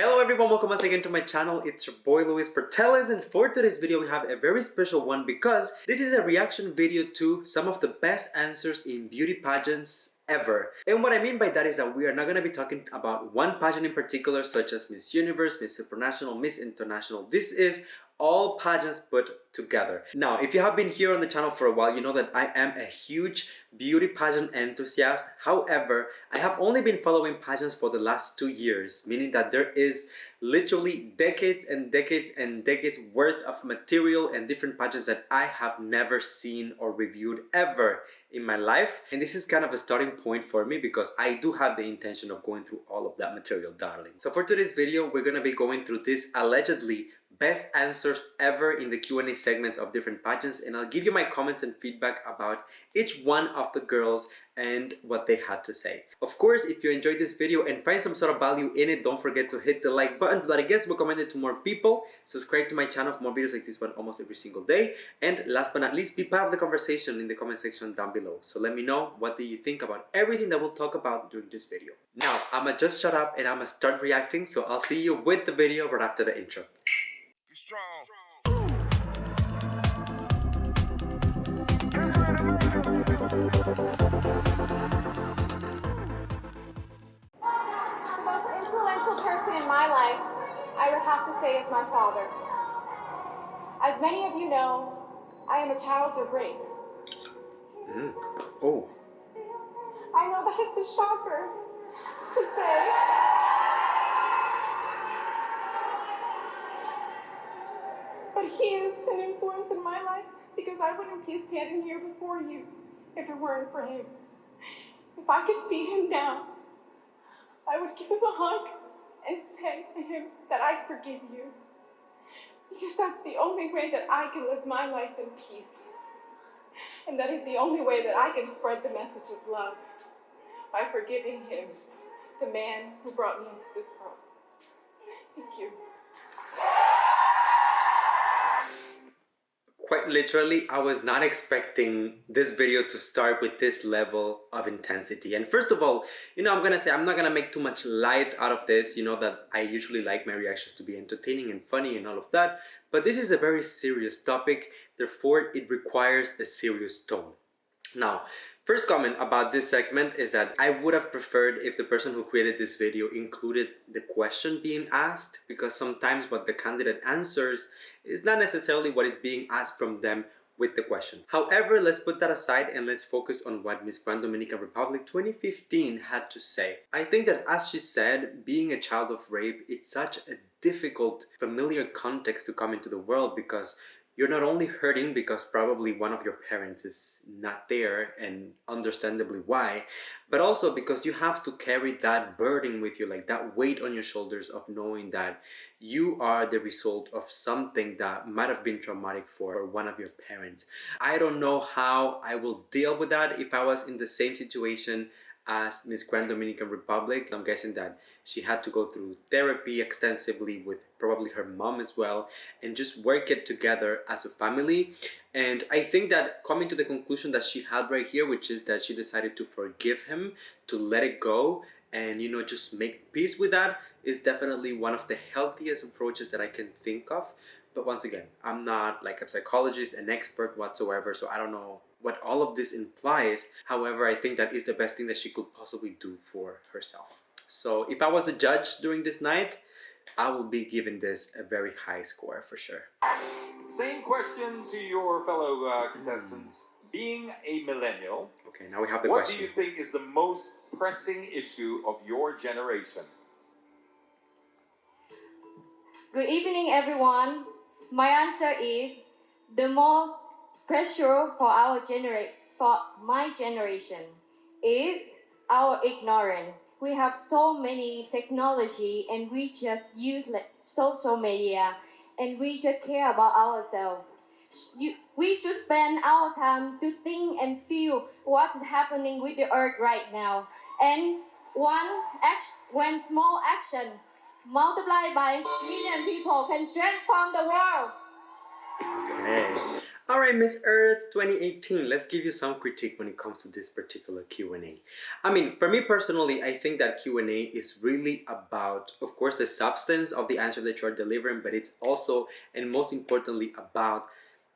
Hello everyone, welcome once again to my channel. It's your boy Luis Portelles, and for today's video we have a very special one because this is a reaction video to some of the best answers in beauty pageants ever. And what I mean by that is that we are not going to be talking about one pageant in particular, such as Miss Universe, Miss Supranational, Miss International. This is all pageants put together. Now, if you have been here on the channel for a while, you know that I am a huge beauty pageant enthusiast. However, I have only been following pageants for the last 2 years, meaning that there is literally decades and decades and decades worth of material and different pageants that I have never seen or reviewed ever in my life. And this is kind of a starting point for me because I do have the intention of going through all of that material, darling. So for today's video, we're gonna be going through this allegedly best answers ever in the Q&A segments of different pageants, and I'll give you my comments and feedback about each one of the girls and what they had to say. Of course, if you enjoyed this video and find some sort of value in it, don't forget to hit the like button so that it gets recommended to more people. Subscribe to my channel for more videos like this one almost every single day. And last but not least, be part of the conversation in the comment section down below. So let me know, what do you think about everything that we'll talk about during this video. Now, I'ma just shut up and I'ma start reacting, so I'll see you with the video right after the intro. Strong. The most influential person in my life, I would have to say, is my father. As many of you know, I am a child of rape. Oh. I know that it's a shocker to say. But he is an influence in my life because I wouldn't be standing here before you if it weren't for him. If I could see him now, I would give him a hug and say to him that I forgive you. Because that's the only way that I can live my life in peace. And that is the only way that I can spread the message of love, by forgiving him, the man who brought me into this world. Thank you. Quite literally, I was not expecting this video to start with this level of intensity. And first of all, I'm gonna say I'm not gonna make too much light out of this. You know that I usually like my reactions to be entertaining and funny and all of that, but this is a very serious topic, therefore it requires a serious tone. Now, first comment about this segment is that I would have preferred if the person who created this video included the question being asked, because sometimes what the candidate answers is not necessarily what is being asked from them with the question. However, let's put that aside and let's focus on what Miss Grand Dominican Republic 2015 had to say. I think that, as she said, being a child of rape, it's such a difficult, familiar context to come into the world, because you're not only hurting because probably one of your parents is not there, and understandably why, but also because you have to carry that burden with you, like that weight on your shoulders of knowing that you are the result of something that might have been traumatic for one of your parents. I don't know how I will deal with that if I was in the same situation as Miss Grand Dominican Republic. I'm guessing that she had to go through therapy extensively with probably her mom as well, and just work it together as a family. And I think that coming to the conclusion that she had right here, which is that she decided to forgive him, to let it go, and just make peace with that, is definitely one of the healthiest approaches that I can think of. But once again, I'm not like a psychologist, an expert whatsoever, so I don't know what all of this implies. However, I think that is the best thing that she could possibly do for herself. So if I was a judge during this night, I will be giving this a very high score for sure. Same question to your fellow contestants. Being a millennial, okay, now we have the what question. do you think is the most pressing issue of your generation? Good evening, everyone. My answer is the more pressure for my generation is our ignorance. We have so many technology and we just use social media and we just care about ourselves. We should spend our time to think and feel what's happening with the earth right now. And one small action multiplied by million people can transform the world. Okay. Alright, Miss Earth 2018, let's give you some critique when it comes to this particular Q&A. I mean, for me personally, I think that Q&A is really about, of course, the substance of the answer that you are delivering, but it's also, and most importantly, about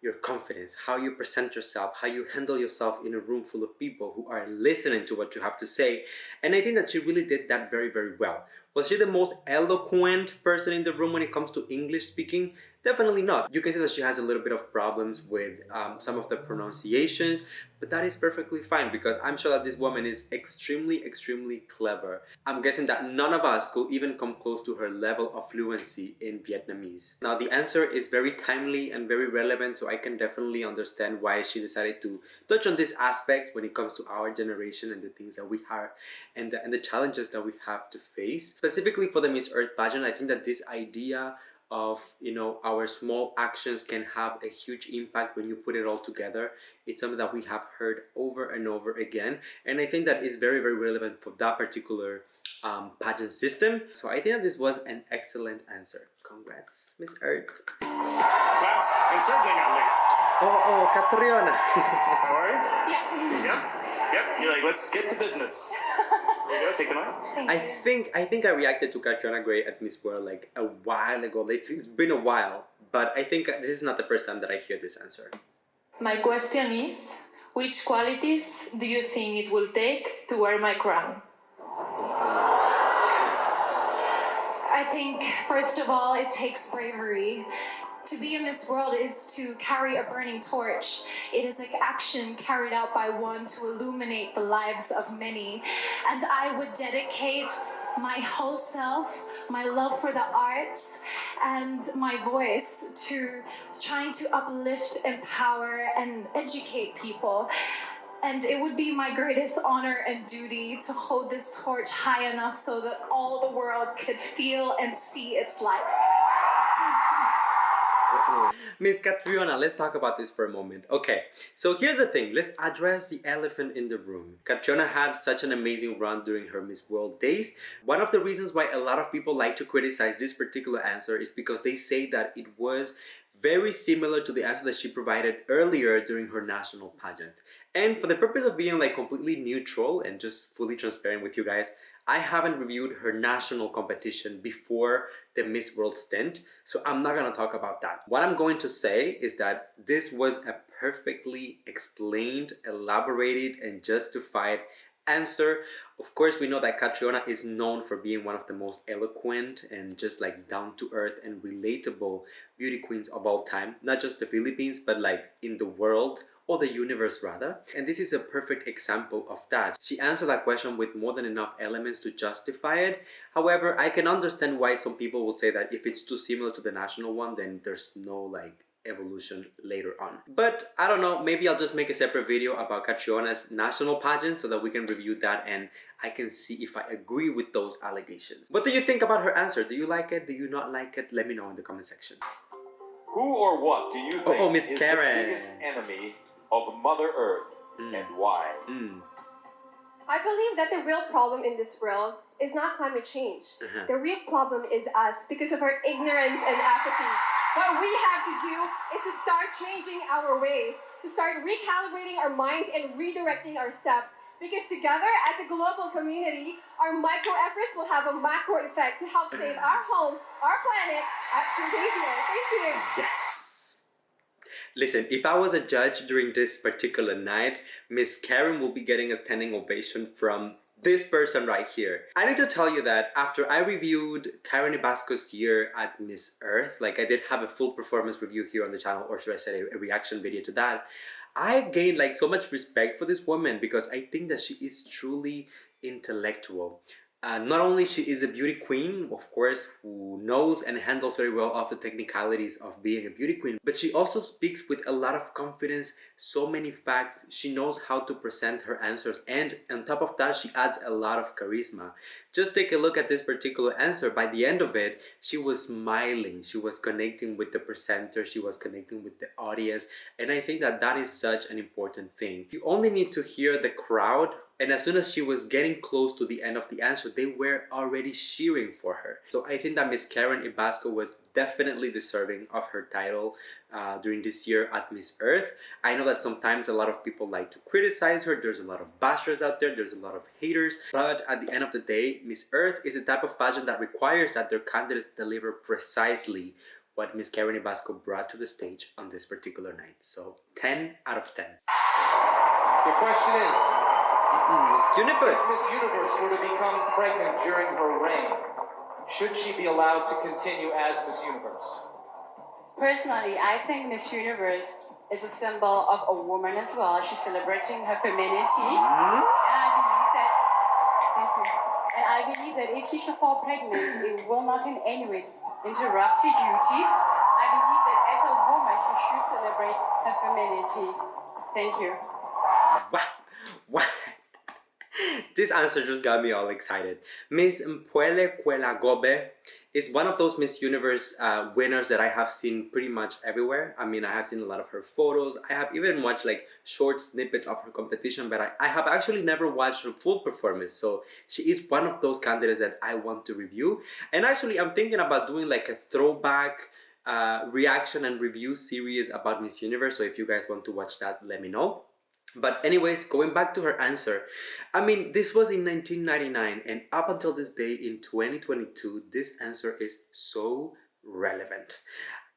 your confidence, how you present yourself, how you handle yourself in a room full of people who are listening to what you have to say. And I think that she really did that very, very well. Was she the most eloquent person in the room when it comes to English speaking? Definitely not. You can see that she has a little bit of problems with some of the pronunciations, but that is perfectly fine because I'm sure that this woman is extremely, extremely clever. I'm guessing that none of us could even come close to her level of fluency in Vietnamese. Now, the answer is very timely and very relevant, so I can definitely understand why she decided to touch on this aspect when it comes to our generation and the things that we have and the challenges that we have to face. Specifically for the Miss Earth pageant, I think that this idea of, you know, our small actions can have a huge impact when you put it all together. It's something that we have heard over and over again, and I think that is very, very relevant for that particular pageant system. So I think that this was an excellent answer. Congrats, Miss Earth. Last and certainly not least. Oh, Catriona. How are you? Yeah. Yep. You're like, let's get to business. There you go, take the mic. I think I reacted to Catriona Gray at Miss World like a while ago. It's been a while, but I think this is not the first time that I hear this answer. My question is, which qualities do you think it will take to wear my crown? I think, first of all, it takes bravery. To be in this world is to carry a burning torch. It is like action carried out by one to illuminate the lives of many. And I would dedicate my whole self, my love for the arts, and my voice to trying to uplift, empower, and educate people. And it would be my greatest honor and duty to hold this torch high enough so that all the world could feel and see its light. Miss Catriona, let's talk about this for a moment. Okay, so here's the thing. Let's address the elephant in the room. Catriona had such an amazing run during her Miss World days. One of the reasons why a lot of people like to criticize this particular answer is because they say that it was very similar to the answer that she provided earlier during her national pageant. And for the purpose of being like completely neutral and just fully transparent with you guys, I haven't reviewed her national competition before the Miss World stint, so I'm not gonna talk about that. What I'm going to say is that this was a perfectly explained, elaborated, and justified answer. Of course, we know that Catriona is known for being one of the most eloquent and just like down-to-earth and relatable beauty queens of all time. Not just the Philippines, but like in the world, or the universe rather. And this is a perfect example of that. She answered that question with more than enough elements to justify it. However, I can understand why some people will say that if it's too similar to the national one, then there's no like evolution later on. But I don't know, maybe I'll just make a separate video about Catriona's national pageant so that we can review that and I can see if I agree with those allegations. What do you think about her answer? Do you like it? Do you not like it? Let me know in the comment section. Who or what do you think Miss is Karen. the biggest enemy of Mother Earth and why? I believe that the real problem in this world is not climate change. The real problem is us because of our ignorance and apathy. What we have to do is to start changing our ways, to start recalibrating our minds and redirecting our steps. Because together, as a global community, our micro efforts will have a macro effect to help save our home, our planet, our behavior. Thank you. Yes. Listen, if I was a judge during this particular night, Miss Karen will be getting a standing ovation from this person right here. I need to tell you that after I reviewed Karen Ibasco's year at Miss Earth, like I did have a full performance review here on the channel, or should I say a reaction video to that, I gained like so much respect for this woman because I think that she is truly intellectual. Not only she is a beauty queen, of course, who knows and handles very well of the technicalities of being a beauty queen, but she also speaks with a lot of confidence, so many facts. She knows how to present her answers, and on top of that, she adds a lot of charisma. Just take a look at this particular answer. By the end of it, she was smiling, she was connecting with the presenter, she was connecting with the audience, and I think that that is such an important thing. You only need to hear the crowd And as soon as she was getting close to the end of the answer, they were already cheering for her. So I think that Miss Karen Ibasco was definitely deserving of her title during this year at Miss Earth. I know that sometimes a lot of people like to criticize her. There's a lot of bashers out there. There's a lot of haters. But at the end of the day, Miss Earth is a type of pageant that requires that their candidates deliver precisely what Miss Karen Ibasco brought to the stage on this particular night. So 10 out of 10. The question is, Miss Universe. if Miss Universe were to become pregnant during her reign, should she be allowed to continue as Miss Universe? Personally, I think Miss Universe is a symbol of a woman as well. She's celebrating her femininity. And I believe that if she should fall pregnant, it will not in any way interrupt her duties. I believe that as a woman, she should celebrate her femininity. Thank you. Wow. This answer just got me all excited. Miss Mpuele Gobe is one of those Miss Universe winners that I have seen pretty much everywhere. I mean, I have seen a lot of her photos. I have even watched like short snippets of her competition, but I have actually never watched her full performance. So she is one of those candidates that I want to review. And actually, I'm thinking about doing like a throwback reaction and review series about Miss Universe. So if you guys want to watch that, let me know. But anyways, going back to her answer, I mean, this was in 1999, and up until this day in 2022, this answer is so relevant.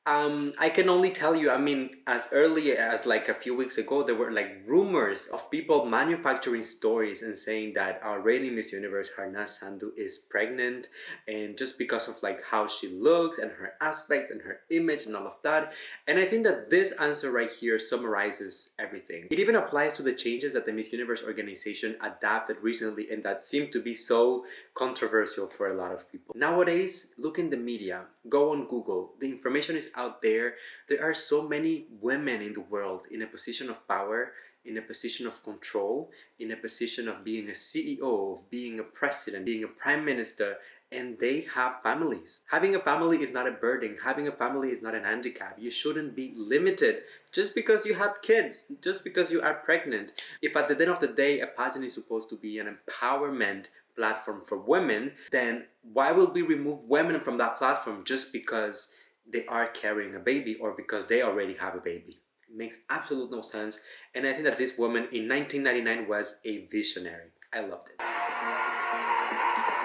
I can only tell you, I mean, as early as like a few weeks ago, there were like rumors of people manufacturing stories and saying that our reigning Miss Universe, Harnaz Sandhu, is pregnant, and just because of like how she looks and her aspects and her image and all of that. And I think that this answer right here summarizes everything. It even applies to the changes that the Miss Universe organization adapted recently and that seem to be so controversial for a lot of people. Nowadays, look in the media, go on Google, the information is out there. There are so many women in the world in a position of power, in a position of control, in a position of being a CEO, of being a president, being a prime minister, and they have families. Having a family is not a burden. Having a family is not an handicap. You shouldn't be limited just because you had kids, just because you are pregnant. If at the end of the day, a pageant is supposed to be an empowerment platform for women, then why will we remove women from that platform just because they are carrying a baby or because they already have a baby? It makes absolute no sense. And I think that this woman in 1999 was a visionary. I loved it.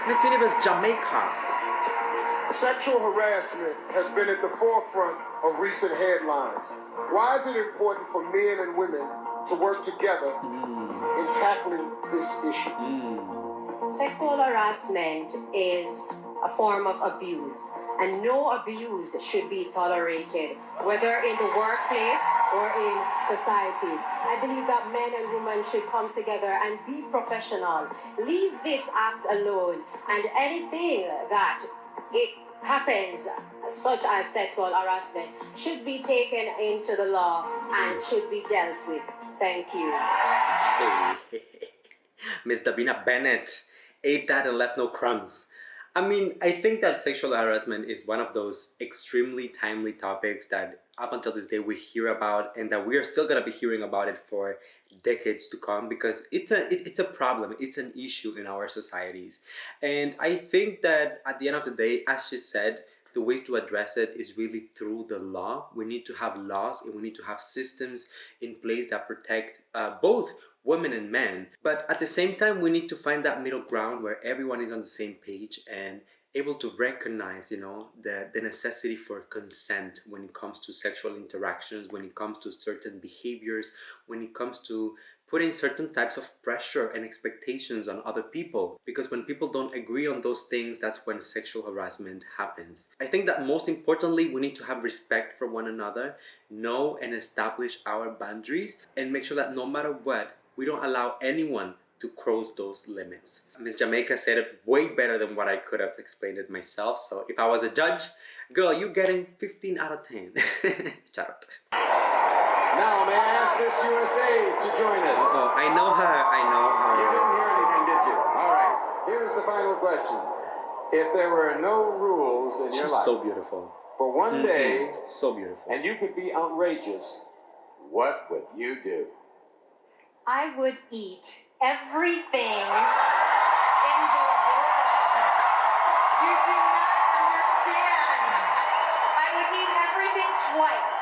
Miss Universe Jamaica. Sexual harassment has been at the forefront of recent headlines. Why is it important for men and women to work together in tackling this issue? Sexual harassment is a form of abuse, and no abuse should be tolerated, whether in the workplace or in society. I believe that men and women should come together and be professional. Leave this act alone, and anything that it happens, such as sexual harassment, should be taken into the law and should be dealt with. Thank you. Miss Davina Bennett ate that and left no crumbs. I mean, I think that sexual harassment is one of those extremely timely topics that up until this day we hear about, and that we are still gonna be hearing about it for decades to come, because it's a problem, it's an issue in our societies. And I think that at the end of the day, as she said, the ways to address it is really through the law. We need to have laws and we need to have systems in place that protect both women and men. But at the same time, we need to find that middle ground where everyone is on the same page and able to recognize, the necessity for consent when it comes to sexual interactions, when it comes to certain behaviors, when it comes to putting certain types of pressure and expectations on other people. Because when people don't agree on those things, that's when sexual harassment happens. I think that most importantly, we need to have respect for one another, know and establish our boundaries, and make sure that no matter what, we don't allow anyone to cross those limits. Miss Jamaica said it way better than what I could have explained it myself. So if I was a judge, girl, you're getting 15 out of 10. Shout out. Now, may I ask Miss USA to join us? Oh, I know her. You didn't hear anything, did you? All right. Here's the final question. If there were no rules in your life, she's so beautiful. For one day, so beautiful, and you could be outrageous, what would you do? I would eat everything in the world. You do not understand. I would need everything twice.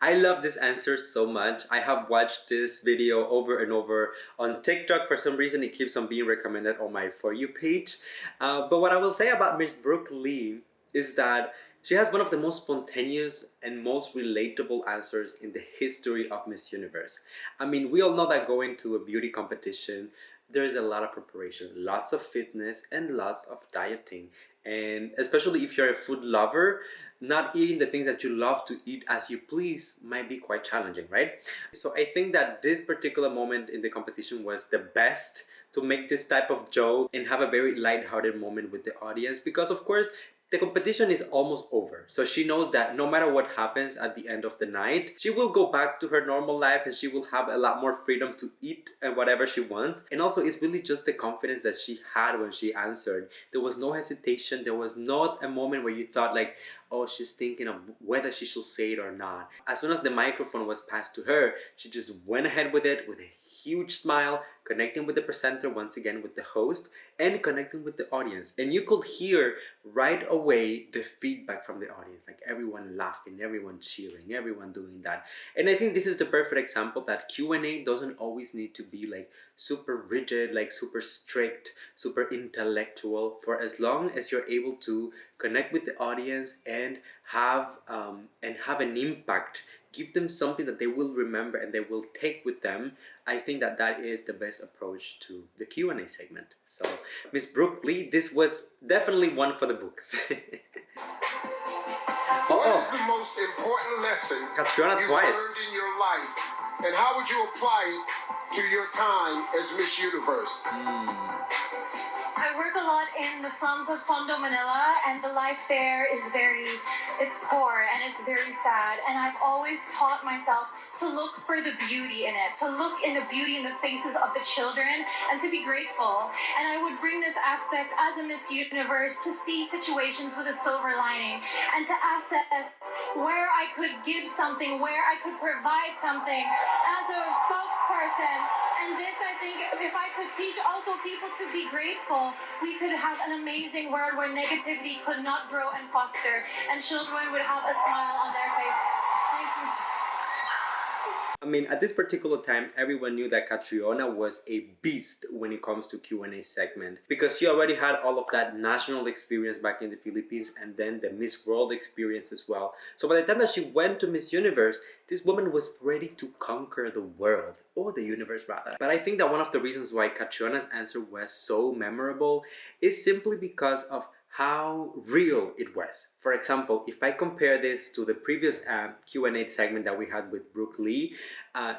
I love this answer so much. I have watched this video over and over on TikTok. For some reason, it keeps on being recommended on my For You page. But what I will say about Miss Brooke Lee is that she has one of the most spontaneous and most relatable answers in the history of Miss Universe. I mean, we all know that going to a beauty competition, there's a lot of preparation, lots of fitness, and lots of dieting. And especially if you're a food lover, not eating the things that you love to eat as you please might be quite challenging, right? So I think that this particular moment in the competition was the best to make this type of joke and have a very lighthearted moment with the audience, because of course the competition is almost over. So she knows that no matter what happens at the end of the night, she will go back to her normal life and she will have a lot more freedom to eat and whatever she wants. And also it's really just the confidence that she had when she answered. There was no hesitation. There was not a moment where you thought like, oh, she's thinking of whether she should say it or not. As soon as the microphone was passed to her, she just went ahead with it with a huge smile, connecting with the presenter, once again with the host, and connecting with the audience. And you could hear right away the feedback from the audience, like everyone laughing, everyone cheering, everyone doing that. And I think this is the perfect example that Q&A doesn't always need to be like super rigid, like super strict, super intellectual, for as long as you're able to connect with the audience and have an impact, give them something that they will remember and they will take with them. I think that that is the best approach to the Q&A segment. So, Miss Brooke Lee, this was definitely one for the books. What is the most important lesson Catriona you've twice. learned in your life, and how would you apply it to your time as Miss Universe? I work a lot in the slums of Tondo, Manila, and the life there is it's poor and it's very sad. And I've always taught myself to look for the beauty in it, to look in the beauty in the faces of the children and to be grateful. And I would bring this aspect as a Miss Universe to see situations with a silver lining and to assess where I could give something, where I could provide something as a spokesperson. And this, I think, if I could teach also people to be grateful, we could have an amazing world where negativity could not grow and foster, and children would have a smile on their face. Thank you. I mean, at this particular time, everyone knew that Catriona was a beast when it comes to Q&A segment, because she already had all of that national experience back in the Philippines and then the Miss World experience as well. So by the time that she went to Miss Universe, this woman was ready to conquer the world, or the universe rather. But I think that one of the reasons why Catriona's answer was so memorable is simply because of how real it was. For example, if I compare this to the previous Q&A segment that we had with Brooke Lee,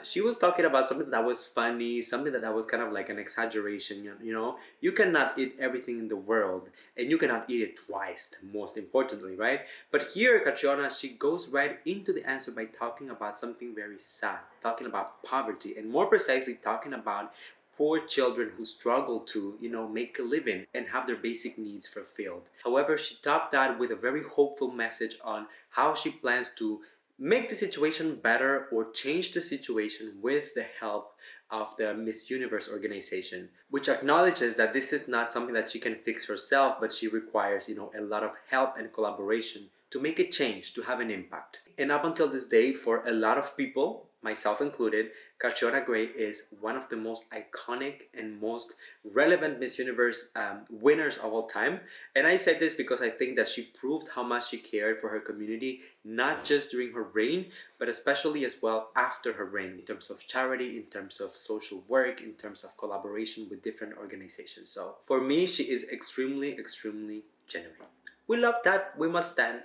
she was talking about something that was funny, something that was kind of like an exaggeration, you know? You cannot eat everything in the world, and you cannot eat it twice, most importantly, right? But here, Catriona, she goes right into the answer by talking about something very sad, talking about poverty, and more precisely, talking about poor children who struggle to, you know, make a living and have their basic needs fulfilled. However, she topped that with a very hopeful message on how she plans to make the situation better or change the situation with the help of the Miss Universe organization, which acknowledges that this is not something that she can fix herself, but she requires, you know, a lot of help and collaboration to make a change, to have an impact. And up until this day, for a lot of people, myself included, Catriona Gray is one of the most iconic and most relevant Miss Universe winners of all time. And I say this because I think that she proved how much she cared for her community, not just during her reign, but especially as well after her reign, in terms of charity, in terms of social work, in terms of collaboration with different organizations. So for me, she is extremely, extremely genuine. We love that. We must stand.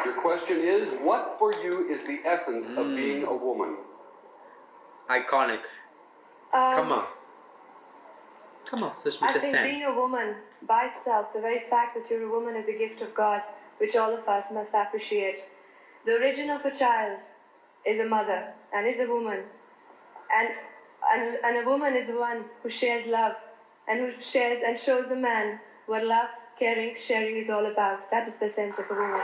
Your question is, what for you is the essence of being a woman? Iconic. Come on, Sushmita I think Sen. being a woman by itself, the very fact that you're a woman is a gift of God, which all of us must appreciate. The origin of a child is a mother and is a woman. And a woman is the one who shares love and who shares and shows a man what love, caring, sharing is all about. That is the sense of a woman.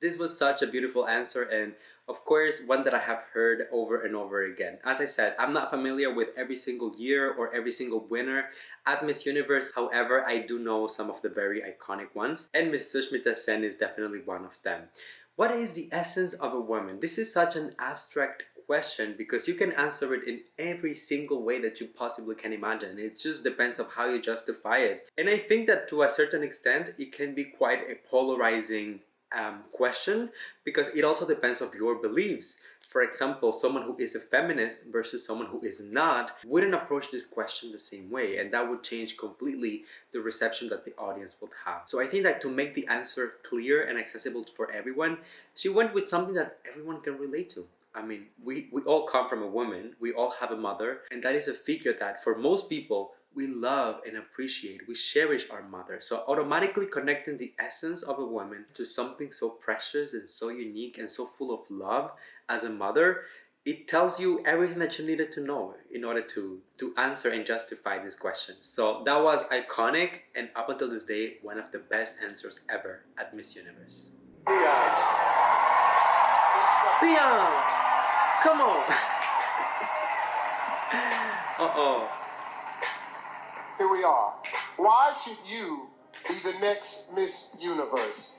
This was such a beautiful answer, and Of course, one that I have heard over and over again. As I said, I'm not familiar with every single year or every single winner at Miss Universe. However, I do know some of the very iconic ones, and Miss Sushmita Sen is definitely one of them. What is the essence of a woman? This is such an abstract question because you can answer it in every single way that you possibly can imagine. It just depends on how you justify it. And I think that to a certain extent, it can be quite a polarizing question because it also depends on your beliefs. For example, someone who is a feminist versus someone who is not wouldn't approach this question the same way, and that would change completely the reception that the audience would have. So I think that to make the answer clear and accessible for everyone, she went with something that everyone can relate to. I mean, we all come from a woman, we all have a mother, and that is a figure that for most people we love and appreciate, we cherish our mother. So automatically connecting the essence of a woman to something so precious and so unique and so full of love as a mother, it tells you everything that you needed to know in order to answer and justify this question. So that was iconic, and up until this day, one of the best answers ever at Miss Universe. Pia! Come on! Uh-oh. Here we are. Why should you be the next Miss Universe?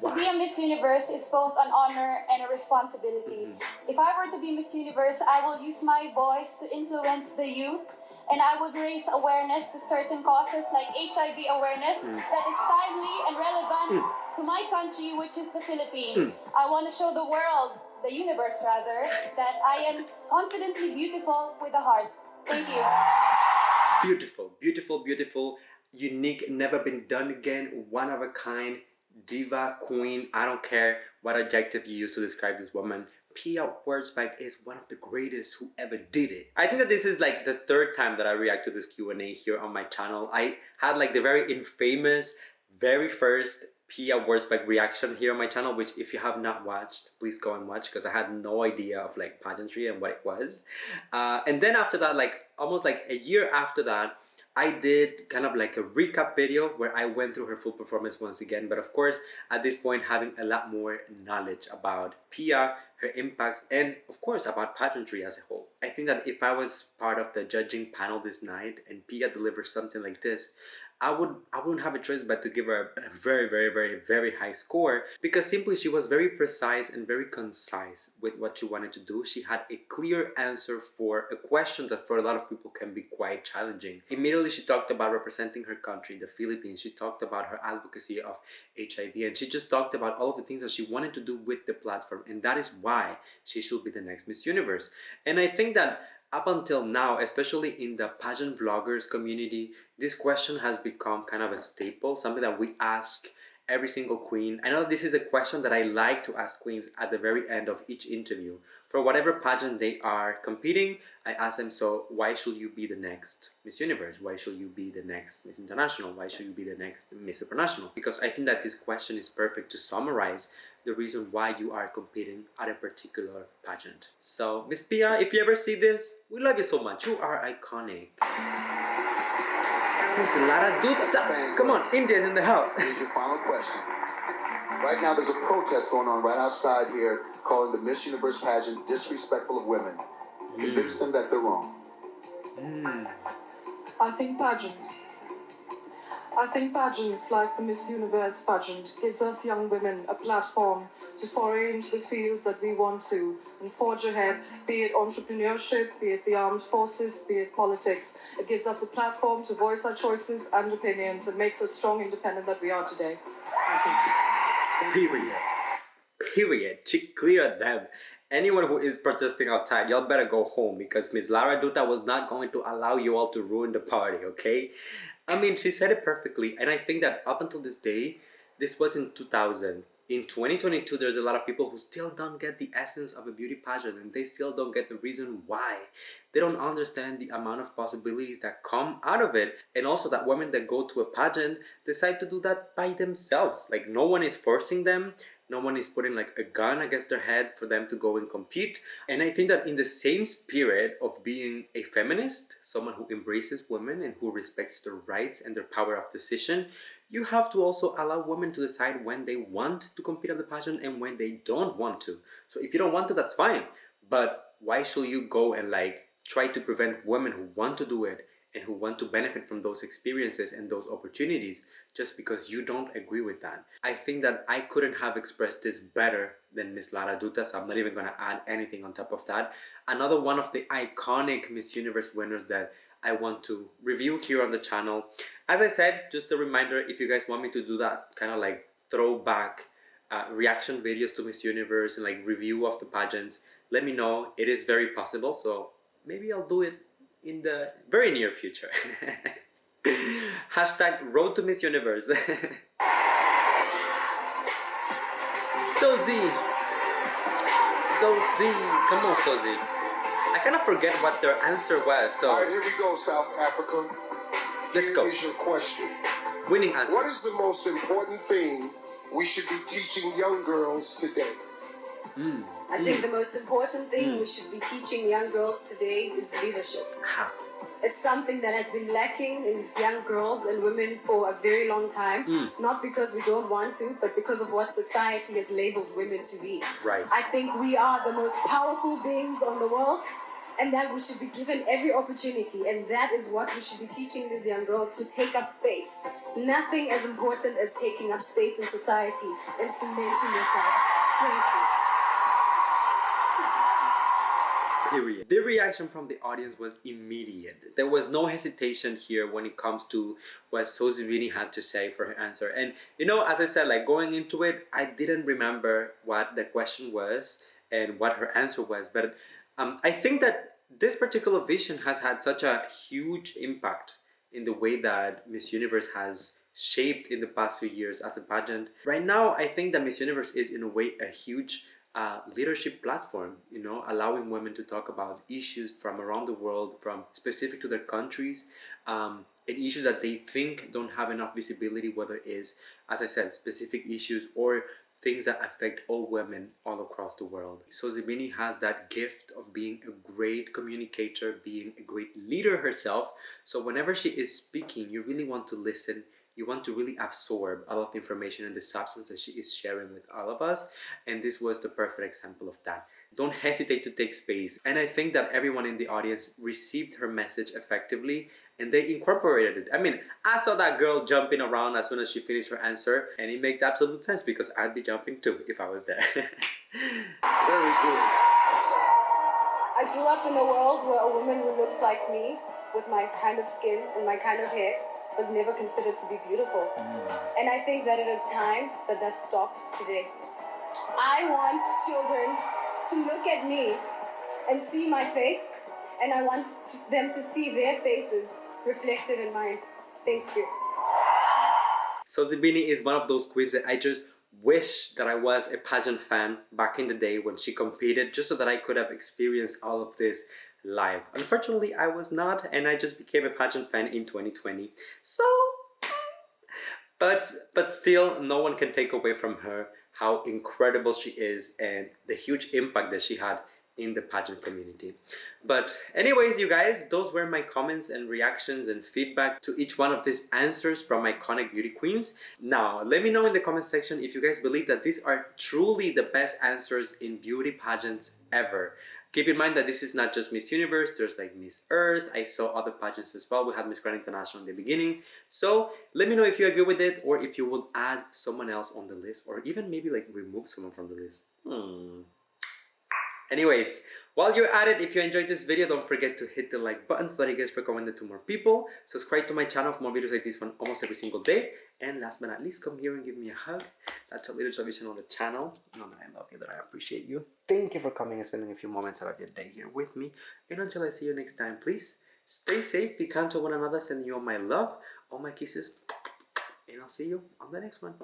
To be a Miss Universe is both an honor and a responsibility. If I were to be Miss Universe, I will use my voice to influence the youth, and I would raise awareness to certain causes like HIV awareness that is timely and relevant to my country, which is the Philippines. I want to show the world, the universe rather, that I am confidently beautiful with a heart. Thank you. Beautiful, beautiful, beautiful, unique, never been done again, one of a kind, diva, queen, I don't care what adjective you use to describe this woman. Pia Wurtzbach is one of the greatest who ever did it. I think that this is like the third time that I react to this Q&A here on my channel. I had like the very infamous, very first Pia Wurtzbach reaction here on my channel, which if you have not watched, please go and watch because I had no idea of like pageantry and what it was. And then after that, like almost like a year after that, I did kind of like a recap video where I went through her full performance once again. But of course, at this point, having a lot more knowledge about Pia, her impact, and of course about pageantry as a whole. I think that if I was part of the judging panel this night and Pia delivers something like this, I wouldn't have a choice but to give her a very, very, very, very high score because simply she was very precise and very concise with what she wanted to do. She had a clear answer for a question that for a lot of people can be quite challenging. Immediately she talked about representing her country, the Philippines. She talked about her advocacy of HIV, and she just talked about all of the things that she wanted to do with the platform, and that is why she should be the next Miss Universe. And I think that up until now, especially in the pageant vloggers community, this question has become kind of a staple, something that we ask every single queen. I know this is a question that I like to ask queens at the very end of each interview. For whatever pageant they are competing, I ask them, so why should you be the next Miss Universe? Why should you be the next Miss International? Why should you be the next Miss Supranational? Because I think that this question is perfect to summarize the reason why you are competing at a particular pageant. So, Miss Pia, if you ever see this, we love you so much. You are iconic. Miss Lara Dutta, come on, India's in the house. Here's your final question. Right now, there's a protest going on right outside here calling the Miss Universe pageant disrespectful of women. Convince them that they're wrong. I think pageants like the Miss Universe pageant gives us young women a platform to foray into the fields that we want to and forge ahead, be it entrepreneurship, be it the armed forces, be it politics. It gives us a platform to voice our choices and opinions and makes us strong, independent that we are today. Period. Period. Clear them. Anyone who is protesting outside, y'all better go home because Miss Lara Dutta was not going to allow you all to ruin the party, okay? I mean, she said it perfectly, and I think that up until this day, this was in 2000. In 2022, there's a lot of people who still don't get the essence of a beauty pageant, and they still don't get the reason why. They don't understand the amount of possibilities that come out of it, and also that women that go to a pageant decide to do that by themselves. Like, no one is forcing them. No one is putting like a gun against their head for them to go and compete. And I think that in the same spirit of being a feminist, someone who embraces women and who respects their rights and their power of decision, you have to also allow women to decide when they want to compete at the pageant and when they don't want to. So if you don't want to, that's fine. But why should you go and like try to prevent women who want to do it and who want to benefit from those experiences and those opportunities just because you don't agree with that? I think that I couldn't have expressed this better than Miss Lara Dutta, so I'm not even going to add anything on top of that. Another one of the iconic Miss Universe winners that I want to review here on the channel. As I said, just a reminder, if you guys want me to do that kind of like throwback reaction videos to Miss Universe and like review of the pageants, let me know. It is very possible, so maybe I'll do it in the very near future. Hashtag Road to Miss Universe. Sozi! Sozi! Come on, Sozi. I kind of forget what their answer was, so... Alright, here we go, South Africa. Let's go. Here is your question. Winning answer. What is the most important thing we should be teaching young girls today? I think the most important thing we should be teaching young girls today is leadership. How? It's something that has been lacking in young girls and women for a very long time. Not because we don't want to, but because of what society has labeled women to be. Right. I think we are the most powerful beings on the world, and that we should be given every opportunity. And that is what we should be teaching these young girls, to take up space. Nothing as important as taking up space in society and cementing yourself. Thank you. Period. The reaction from the audience was immediate. There was no hesitation here when it comes to what Zozibini had to say for her answer. And you know, as I said, like going into it, I didn't remember what the question was and what her answer was. But I think that this particular vision has had such a huge impact in the way that Miss Universe has shaped in the past few years as a pageant. Right now, I think that Miss Universe is in a way a huge leadership platform, you know, allowing women to talk about issues from around the world, from specific to their countries, and issues that they think don't have enough visibility, whether it is, as I said, specific issues or things that affect all women all across the world. Zozibini has that gift of being a great communicator, being a great leader herself. So whenever she is speaking, you really want to listen. You want to really absorb a lot of information and the substance that she is sharing with all of us. And this was the perfect example of that. Don't hesitate to take space. And I think that everyone in the audience received her message effectively and they incorporated it. I mean, I saw that girl jumping around as soon as she finished her answer, and it makes absolute sense because I'd be jumping too if I was there. Very good. I grew up in a world where a woman who looks like me, with my kind of skin and my kind of hair, was never considered to be beautiful. And I think that it is time that that stops today. I want children to look at me and see my face, and I want them to see their faces reflected in mine. Thank you. Zozibini is one of those queens that I just wish that I was a pageant fan back in the day when she competed, just so that I could have experienced all of this live. Unfortunately, I was not, and I just became a pageant fan in 2020. So, but still, no one can take away from her how incredible she is and the huge impact that she had in the pageant community. But anyways, you guys, those were my comments and reactions and feedback to each one of these answers from iconic beauty queens. Now, let me know in the comment section if you guys believe that these are truly the best answers in beauty pageants ever. Keep in mind that this is not just Miss Universe, there's like Miss Earth, I saw other pageants as well. We had Miss Grand International in the beginning. So let me know if you agree with it or if you would add someone else on the list or even maybe like remove someone from the list. Anyways, while you're at it, if you enjoyed this video, don't forget to hit the like button so that you guys recommend it to more people. Subscribe to my channel for more videos like this one almost every single day. And last but not least, come here and give me a hug. That's a little tradition on the channel. You know that I love you, that I appreciate you. Thank you for coming and spending a few moments out of your day here with me. And until I see you next time, please stay safe, be kind to one another, sending you all my love, all my kisses, and I'll see you on the next one.